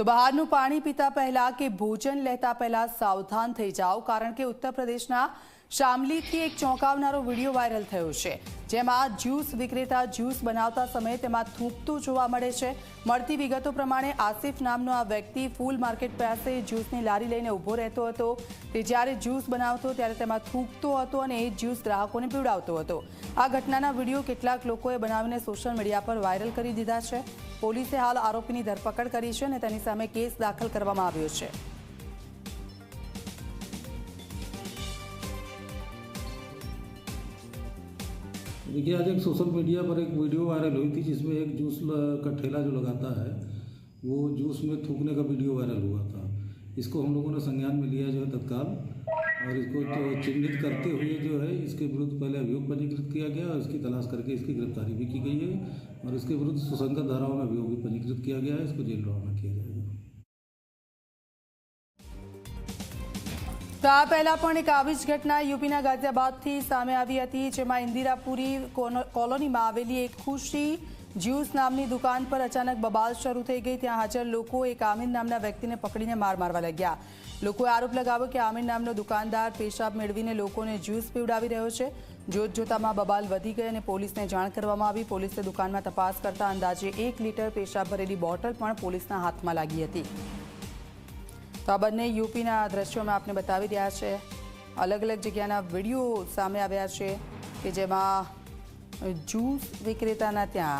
તો બહારનું પાણી પીતા પહેલા કે ભોજન લેતા પહેલા સાવધાન થઈ જાઓ, કારણ કે ઉત્તર પ્રદેશના શામલીથી એક ચોંકાવનારો વિડીયો વાયરલ થયો છે, જેમાં જ્યુસ વિક્રેતા જ્યુસ બનાવતા સમયે તેમાં થૂંકતું જોવા મળે છે। મળતી વિગતો પ્રમાણે આસિફ નામનો આ વ્યક્તિ ફૂલ માર્કેટ પાસે જ્યુસની લારી લઈને ઊભો રહેતો હતો। તે જ્યારે જ્યુસ બનાવતો ત્યારે તેમાં થૂંકતો હતો અને એ જ્યુસ ગ્રાહકોને પીવડાવતો હતો। આ ઘટનાના વિડીયો કેટલાક લોકોએ બનાવીને સોશિયલ મીડિયા પર વાયરલ કરી દીધા છે। પોલીસે હાલ આરોપીની ધરપકડ કરી છે અને તેની સામે કેસ દાખલ કરવામાં આવ્યો છે। देखिए, आज एक सोशल मीडिया पर एक वीडियो वायरल हुई थी जिसमें एक जूस का ठेला जो लगाता है वो जूस में थूकने का वीडियो वायरल हुआ था। इसको हम लोगों ने संज्ञान में लिया जो है तत्काल, और इसको तो चिन्हित करते हुए जो है इसके विरुद्ध पहले अभियोग पंजीकृत किया गया और इसकी तलाश करके इसकी गिरफ्तारी भी की गई है और इसके विरुद्ध सुसंगत धाराओं में अभियोग भी पंजीकृत किया गया है। इसको जेल रवाना किया जाएगा। तो आ पहला पण एक આવી જ ઘટના યુપીના ગાઝિયાબાદથી સામે આવી હતી, જેમાં ઇન્દિરાપુરી કોલોનીમાં આવેલી એક ખુશી જ્યુસ નામની દુકાન પર અચાનક બબાલ શરૂ થઈ ગઈ। ત્યાં હાજર લોકો એક આમિર નામના વ્યક્તિને પકડીને માર મારવા લાગ્યા। લોકોએ આરોપ લગાવ્યો કે આમિર નામનો દુકાનદાર પેશાબ મેળવીને લોકોને જ્યુસ પીવડાવી રહ્યો છે। જોતજોતામાં બબાલ વધી ગઈ અને પોલીસને જાણ કરવામાં આવી। પોલીસે દુકાનમાં તપાસ કરતા અંદાજે 1 લીટર પેશાબ ભરેલી બોટલ પણ પોલીસના હાથમાં લાગી હતી। तो आ बने यूपीना दृश्यों में आपने बतावी दिया है। अलग अलग जगह विडियो सामे आव्या छे के जेमां ज्यूस विक्रेताना त्यां